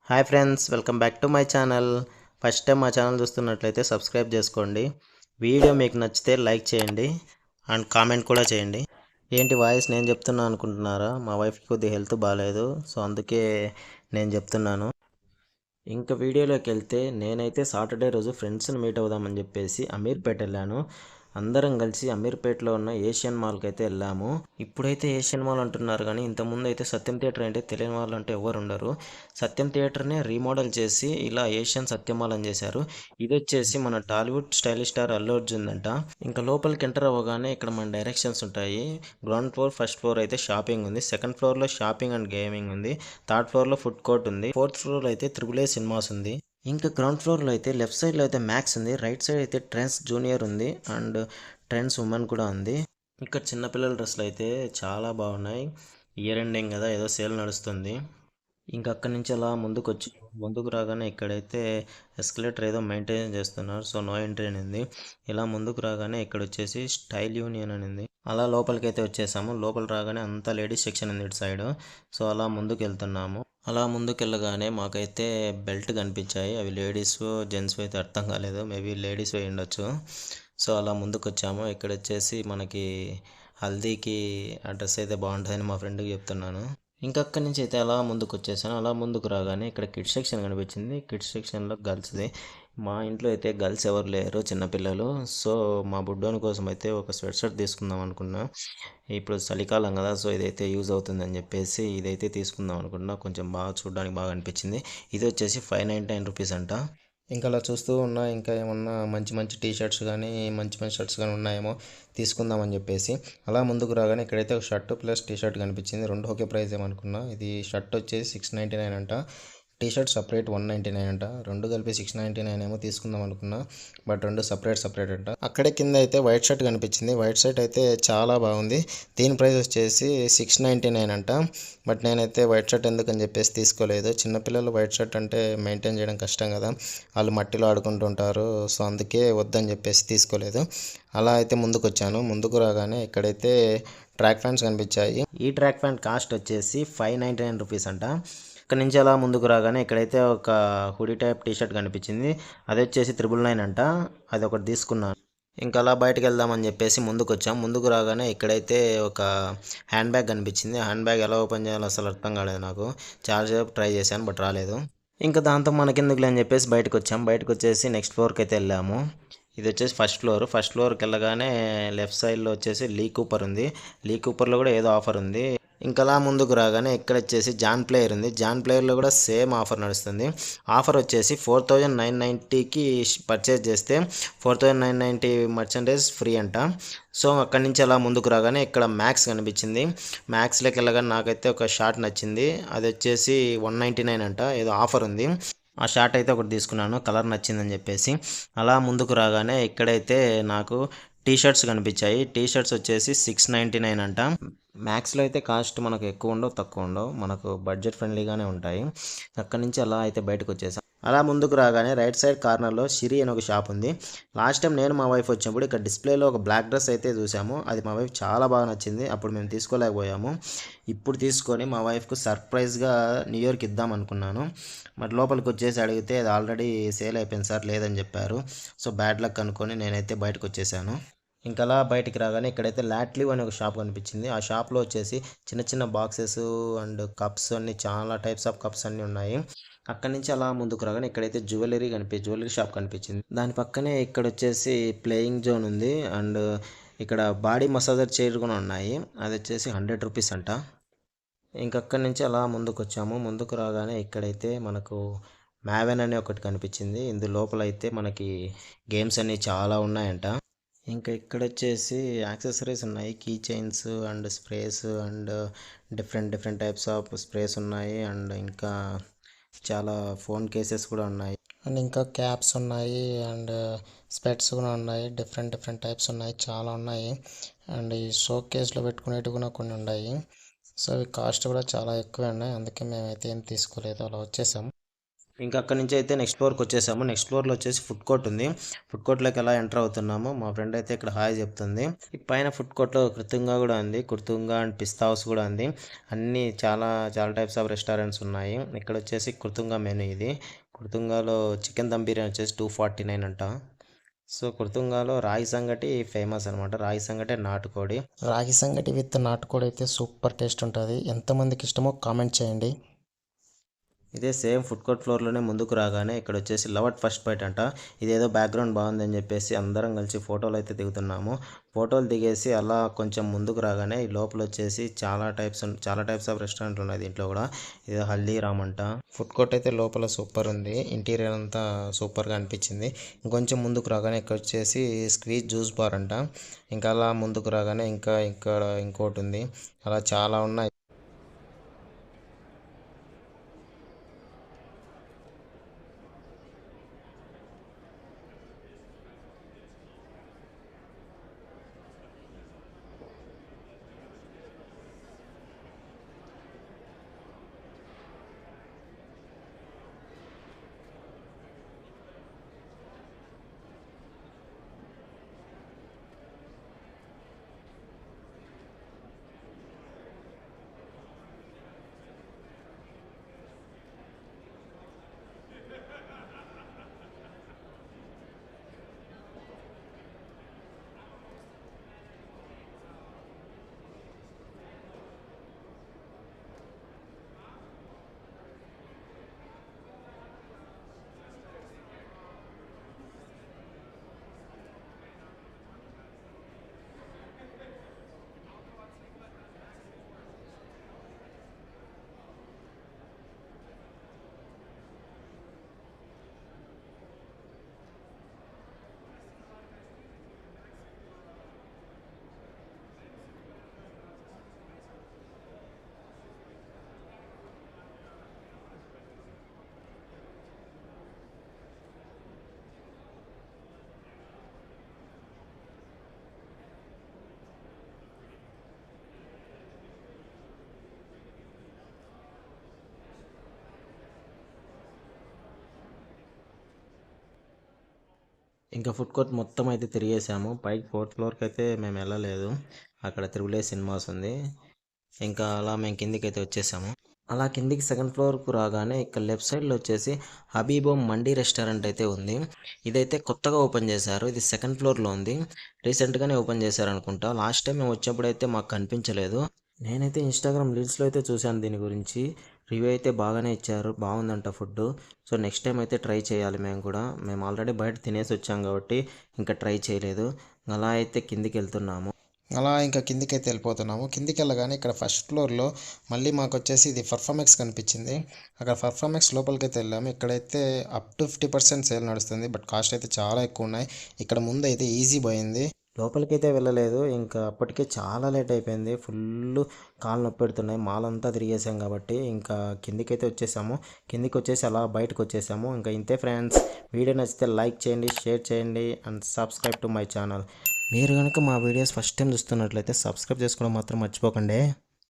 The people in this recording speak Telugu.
Hi friends, welcome back to my channel. First time మా ఛానల్ చూస్తున్నట్లయితే సబ్స్క్రైబ్ చేసుకోండి. వీడియో మీకు నచ్చితే లైక్ చేయండి అండ్ కామెంట్ కూడా చేయండి. ఏంటి వాయిస్ నేను చెప్తున్నా అనుకుంటున్నారా? మా వైఫ్కి కొద్దిగా హెల్త్ బాగాలేదు, సో అందుకే నేను చెప్తున్నాను. ఇంకా వీడియోలోకి వెళ్తే నేనైతే సాటర్డే రోజు ఫ్రెండ్స్ని మీట్ అవుదామని చెప్పేసి అమీర్పేట వెళ్ళాను. అందరం కలిసి అమీర్పేటలో ఉన్న ఏషియన్ మాల్కి అయితే వెళ్ళాము. ఇప్పుడైతే ఏషియన్ మాల్ అంటున్నారు, కానీ ఇంతకుముందు అయితే సత్యం థియేటర్ అంటే తెలియని వాళ్ళు అంటే ఎవరు ఉండరు. సత్యం థియేటర్నే రీమోడల్ చేసి ఇలా ఏషియన్ సత్యం మాల్ అని చేశారు. ఇది వచ్చేసి మన టాలీవుడ్ స్టైలిష్ స్టార్ అల్లు అర్జున్ అంట. ఇంకా లోపలికి ఎంటర్ అవ్వగానే ఇక్కడ మన డైరెక్షన్స్ ఉంటాయి. గ్రౌండ్ ఫ్లోర్, ఫస్ట్ ఫ్లోర్ అయితే షాపింగ్ ఉంది, సెకండ్ ఫ్లోర్లో షాపింగ్ అండ్ గేమింగ్ ఉంది, థర్డ్ ఫ్లోర్లో ఫుడ్ కోర్ట్ ఉంది, ఫోర్త్ ఫ్లోర్ అయితే త్రిబుల్ ఏ సినిమాస్ ఉంది. ఇంకా గ్రౌండ్ ఫ్లోర్లో అయితే లెఫ్ట్ సైడ్లో అయితే మ్యాక్స్ ఉంది, రైట్ సైడ్ అయితే ట్రెండ్స్ జూనియర్ ఉంది అండ్ ట్రెండ్స్ ఉమెన్ కూడా ఉంది. ఇక్కడ చిన్నపిల్లల డ్రెస్సులు అయితే చాలా బాగున్నాయి. ఇయర్ ఎండింగ్ కదా, ఏదో సేల్ నడుస్తుంది. ఇంకా అక్కడి నుంచి అలా ముందుకు రాగానే ఇక్కడైతే ఎస్కలేటర్ ఏదో మెయింటైన్ చేస్తున్నారు, సో నో ఎంట్రీ అని. ఇలా ముందుకు రాగానే ఇక్కడ వచ్చేసి స్టైల్ యూనియన్ అని. అలా లోపలికి అయితే వచ్చేసాము. లోపల రాగానే అంతా లేడీస్ సెక్షన్ ఉంది ఇటు సైడ్, సో అలా ముందుకు వెళ్తున్నాము. అలా ముందుకు వెళ్ళగానే మాకైతే బెల్ట్ కనిపించాయి. అవి లేడీస్ జెంట్స్ అయితే అర్థం కాలేదు, మేబీ లేడీస్ అయి ఉండొచ్చు. సో అలా ముందుకు వచ్చాము. ఇక్కడ వచ్చేసి మనకి హల్దీకి ఆ డ్రెస్ అయితే బాగుంటుందని మా ఫ్రెండ్కి చెప్తున్నాను. ఇంకా అక్కడి నుంచి అయితే అలా ముందుకు వచ్చేసాను. అలా ముందుకు రాగానే ఇక్కడ కిడ్స్ సెక్షన్ కనిపించింది. కిడ్స్ సెక్షన్లో గర్ల్స్ది. మా ఇంట్లో అయితే గర్ల్స్ ఎవరు లేరు, చిన్నపిల్లలు. సో మా బుడ్డోని కోసం అయితే ఒక స్వెట్ షర్ట్ తీసుకుందాం అనుకున్నా. ఇప్పుడు చలికాలం కదా, సో ఇదైతే యూజ్ అవుతుందని చెప్పేసి ఇదైతే తీసుకుందాం అనుకున్నా. కొంచెం బాగా చూడడానికి బాగా అనిపించింది. ఇది వచ్చేసి 599 రూపీస్ అంట. ఇంకా అలా చూస్తూ ఉన్నా, ఇంకా ఏమన్నా మంచి మంచి టీ షర్ట్స్ కానీ మంచి మంచి షర్ట్స్ కానీ ఉన్నాయేమో తీసుకుందామని చెప్పేసి అలా ముందుకు రాగానే ఇక్కడైతే ఒక షర్ట్ ప్లస్ టీ షర్ట్ కనిపించింది. రెండు ఒకే ప్రైస్ ఏమనుకున్నా. ఇది షర్ట్ వచ్చేసి 699 అంట, టీ షర్ట్ సపరేట్ 199 అంట. రెండు కలిపి 699 ఏమో తీసుకుందాం అనుకున్నా, బట్ రెండు సపరేట్ అంట. అక్కడే కింద అయితే వైట్ షర్ట్ కనిపించింది. వైట్ షర్ట్ అయితే చాలా బాగుంది. దీని ప్రైస్ వచ్చేసి 699 అంట. బట్ నేనైతే వైట్ షర్ట్ ఎందుకని చెప్పేసి తీసుకోలేదు. చిన్నపిల్లలు వైట్ షర్ట్ అంటే మెయింటైన్ చేయడం కష్టం కదా, వాళ్ళు మట్టిలో ఆడుకుంటుంటారు, సో అందుకే వద్దని చెప్పేసి తీసుకోలేదు. అలా అయితే ముందుకు వచ్చాను. ముందుకు రాగానే ఇక్కడైతే ట్రాక్ ప్యాంట్స్ కనిపించాయి. ఈ ట్రాక్ ప్యాంట్ కాస్ట్ వచ్చేసి 599 రూపీస్ అంట. ఇక్కడ నుంచి అలా ముందుకు రాగానే ఇక్కడైతే ఒక హుడీ టైప్ టీ షర్ట్ కనిపించింది. అది వచ్చేసి 999 అంట. అది ఒకటి తీసుకున్నాను. ఇంకా అలా బయటకు వెళ్దామని చెప్పేసి ముందుకు వచ్చాం. ముందుకు రాగానే ఇక్కడైతే ఒక హ్యాండ్ బ్యాగ్ కనిపించింది. హ్యాండ్ బ్యాగ్ ఎలా ఓపెన్ చేయాలో అసలు అర్థం కాలేదు నాకు. చాలాసేపు ట్రై చేశాను, బట్ రాలేదు. ఇంకా దాంతో మనకెందుకులే అని చెప్పేసి బయటకు వచ్చాం. బయటకు వచ్చేసి నెక్స్ట్ ఫ్లోర్కి అయితే వెళ్ళాము. ఇది వచ్చేసి ఫస్ట్ ఫ్లోర్కి వెళ్ళగానే లెఫ్ట్ సైడ్లో వచ్చేసి లీ కూపర్ ఉంది. లీ కూపర్లో కూడా ఏదో ఆఫర్ ఉంది. ఇంకా అలా ముందుకు రాగానే ఇక్కడ వచ్చేసి జాన్ ప్లేయర్ ఉంది. జాన్ ప్లేయర్లో కూడా సేమ్ ఆఫర్ నడుస్తుంది. ఆఫర్ వచ్చేసి 4990కి పర్చేజ్ చేస్తే 4990 మర్చెండైజ్ ఫ్రీ అంట. సో అక్కడి నుంచి అలా ముందుకు రాగానే ఇక్కడ మ్యాక్స్ కనిపించింది. మ్యాక్స్లోకి వెళ్ళగానే నాకైతే ఒక షార్ట్ నచ్చింది. అది వచ్చేసి 199 అంట, ఏదో ఆఫర్ ఉంది. ఆ షార్ట్ అయితే ఒకటి తీసుకున్నాను, కలర్ నచ్చిందని చెప్పేసి. అలా ముందుకు రాగానే ఇక్కడైతే నాకు టీ షర్ట్స్ కనిపించాయి. టీ షర్ట్స్ వచ్చేసి 699 అంట. మ్యాక్స్లో అయితే కాస్ట్ మనకు ఎక్కువ ఉండవు, తక్కువ ఉండవు, మనకు బడ్జెట్ ఫ్రెండ్లీగానే ఉంటాయి. అక్కడి నుంచి అలా అయితే బయటకు వచ్చేసాం. అలా ముందుకు రాగానే రైట్ సైడ్ కార్నర్లో సిరి అని ఒక షాప్ ఉంది. లాస్ట్ టైం నేను మా వైఫ్ వచ్చినప్పుడు ఇక్కడ డిస్ప్లేలో ఒక బ్లాక్ డ్రెస్ అయితే చూసాము. అది మా వైఫ్ చాలా బాగా నచ్చింది. అప్పుడు మేము తీసుకోలేకపోయాము. ఇప్పుడు తీసుకొని మా వైఫ్కు సర్ప్రైజ్గా న్యూ ఇయర్కి ఇద్దాం అనుకున్నాను. మరి లోపలికి వచ్చేసి అడిగితే అది ఆల్రెడీ సేల్ అయిపోయింది సార్, లేదని చెప్పారు. సో బ్యాడ్ లక్ అనుకొని నేనైతే బయటకు వచ్చేసాను. ఇంకా అలా బయటికి రాగానే ఇక్కడైతే లాట్లివ్ అనే ఒక షాప్ కనిపించింది. ఆ షాప్లో వచ్చేసి చిన్న చిన్న బాక్సెస్ అండ్ కప్స్ అన్ని, చాలా టైప్స్ ఆఫ్ కప్స్ అన్నీ ఉన్నాయి. అక్కడి నుంచి అలా ముందుకు రాగానే ఇక్కడైతే జ్యువెలరీ షాప్ కనిపించింది. దాని పక్కనే ఇక్కడ వచ్చేసి ప్లేయింగ్ జోన్ ఉంది అండ్ ఇక్కడ బాడీ మసాజర్ చైర్ కూడా ఉన్నాయి. అది వచ్చేసి 100 రూపీస్ అంట. ఇంకక్కడి నుంచి అలా ముందుకు వచ్చాము. ముందుకు రాగానే ఇక్కడైతే మనకు మ్యావెన్ అనే ఒకటి కనిపించింది. ఇందు లోపల అయితే మనకి గేమ్స్ అన్నీ చాలా ఉన్నాయంట. ఇంకా ఇక్కడ వచ్చేసి యాక్సెసరీస్ ఉన్నాయి, key chains and sprays and different types of sprays ఉన్నాయి అండ్ ఇంకా చాలా ఫోన్ కేసెస్ కూడా ఉన్నాయి అండ్ ఇంకా క్యాప్స్ ఉన్నాయి అండ్ స్పెట్స్ కూడా ఉన్నాయి. డిఫరెంట్ టైప్స్ ఉన్నాయి, చాలా ఉన్నాయి. అండ్ ఈ షో కేస్లో పెట్టుకునేవి కూడా కొన్ని ఉన్నాయి. సో అవి కాస్ట్ కూడా చాలా ఎక్కువ ఉన్నాయి, అందుకే మేమైతే ఏం తీసుకోలేదు, అలా వచ్చేసాం. ఇంకా అక్కడి నుంచి అయితే నెక్స్ట్ ఫ్లోర్కి వచ్చేసాము. నెక్స్ట్ ఫ్లోర్లో వచ్చేసి ఫుడ్ కోర్ట్ ఉంది. ఫుడ్ కోర్ట్లోకి ఎలా ఎంటర్ అవుతున్నాము. మా ఫ్రెండ్ అయితే ఇక్కడ హాయ్ చెప్తుంది. ఈ పైన ఫుడ్ కోర్ట్లో కృతుంగా కూడా ఉంది. కృతుంగా అండ్ పిస్తా హౌస్ కూడా ఉంది. అన్నీ చాలా టైప్స్ ఆఫ్ రెస్టారెంట్స్ ఉన్నాయి. ఇక్కడ వచ్చేసి కృతుంగా మెనూ ఇది. కృతుంగాలో చికెన్ దమ్ బిర్యానీ వచ్చేసి 249 అంట. సో కృతుంగాలో రాగి సంగటి ఫేమస్ అనమాట. రాగి సంగటి నాటుకోడి. రాగి సంగటి విత్ నాటుకోడి అయితే సూపర్ టేస్ట్ ఉంటుంది. ఎంతమందికి ఇష్టమో కామెంట్ చేయండి. ఇదే సేమ్ ఫుడ్ కోర్ట్ ఫ్లోర్లోనే ముందుకు రాగానే ఇక్కడ వచ్చేసి లవట్ ఫస్ట్ బైట్ అంట. ఇదేదో బ్యాక్గ్రౌండ్ బాగుందని చెప్పేసి అందరం కలిసి ఫోటోలు అయితే దిగుతున్నాము. ఫోటోలు దిగేసి అలా కొంచెం ముందుకు రాగానే ఈ లోపల వచ్చేసి చాలా టైప్స్ ఆఫ్ రెస్టారెంట్లు ఉన్నాయి. దీంట్లో కూడా ఇదే హల్దీరామ్ అంట. ఫుడ్ కోర్ట్ అయితే లోపల సూపర్ ఉంది. ఇంటీరియర్ అంతా సూపర్గా అనిపించింది. ఇంకొంచెం ముందుకు రాగానే ఇక్కడ వచ్చేసి స్క్వీజ్ జ్యూస్ బార్ అంట. ఇంకా అలా ముందుకు రాగానే ఇక్కడ ఇంకోటి ఉంది. అలా చాలా ఉన్నాయి. ఇంకా ఫుడ్ కోర్ట్ మొత్తం అయితే తిరిగేసాము. పైకి 4th ఫ్లోర్కి అయితే మేము వెళ్ళలేదు. అక్కడ త్రిబుల్ ఏ సినిమాస్ ఉంది. ఇంకా అలా మేము కిందికి అయితే వచ్చేసాము. అలా కిందికి 2nd ఫ్లోర్కు రాగానే ఇక్కడ లెఫ్ట్ సైడ్లో వచ్చేసి హబీబో మండీ రెస్టారెంట్ అయితే ఉంది. ఇదైతే కొత్తగా ఓపెన్ చేశారు. ఇది 2nd ఫ్లోర్లో ఉంది. రీసెంట్గానే ఓపెన్ చేశారు అనుకుంటా. లాస్ట్ టైం మేము వచ్చినప్పుడు అయితే మాకు కనిపించలేదు. నేనైతే ఇన్స్టాగ్రామ్ రీల్స్లో అయితే చూశాను దీని గురించి. రివ్యూ అయితే బాగానే ఇచ్చారు. బాగుందంట ఫుడ్. సో నెక్స్ట్ టైం అయితే ట్రై చేయాలి మేము కూడా. మేము ఆల్రెడీ బయట తినేసి వచ్చాం కాబట్టి ఇంకా ట్రై చేయలేదు. అలా అయితే కిందికి వెళ్తున్నాము. అలా ఇంకా కిందికి అయితే వెళ్ళిపోతున్నాము. కిందికి వెళ్ళగానే ఇక్కడ ఫస్ట్ ఫ్లోర్లో మళ్ళీ మాకు వచ్చేసి ఇది పర్ఫార్మెక్స్ కనిపించింది. అక్కడ పర్ఫార్మెక్స్ లోపలికి అయితే వెళ్ళాము. ఇక్కడైతే అప్ టు 50% సేల్ నడుస్తుంది. బట్ కాస్ట్ అయితే చాలా ఎక్కువ ఉన్నాయి. ఇక్కడ ముందు అయితే ఈజీ పోయింది. లోపలికైతే వెళ్ళలేదు. ఇంకా అప్పటికే చాలా లేట్ అయిపోయింది. ఫుల్ కాళ్ళు నొప్పి పెడుతున్నాయి. మాల్ అంతా తిరిగేసాం కాబట్టి ఇంకా కిందికైతే వచ్చేసాము. కిందికి వచ్చేసి అలా బయటకు వచ్చేసాము. ఇంకా ఇంతే ఫ్రెండ్స్. వీడియో నచ్చితే లైక్ చేయండి, షేర్ చేయండి and subscribe to my channel. మీరు కనుక మా వీడియోస్ ఫస్ట్ టైం చూస్తున్నట్లయితే సబ్స్క్రైబ్ చేసుకోవడం మాత్రం మర్చిపోకండి.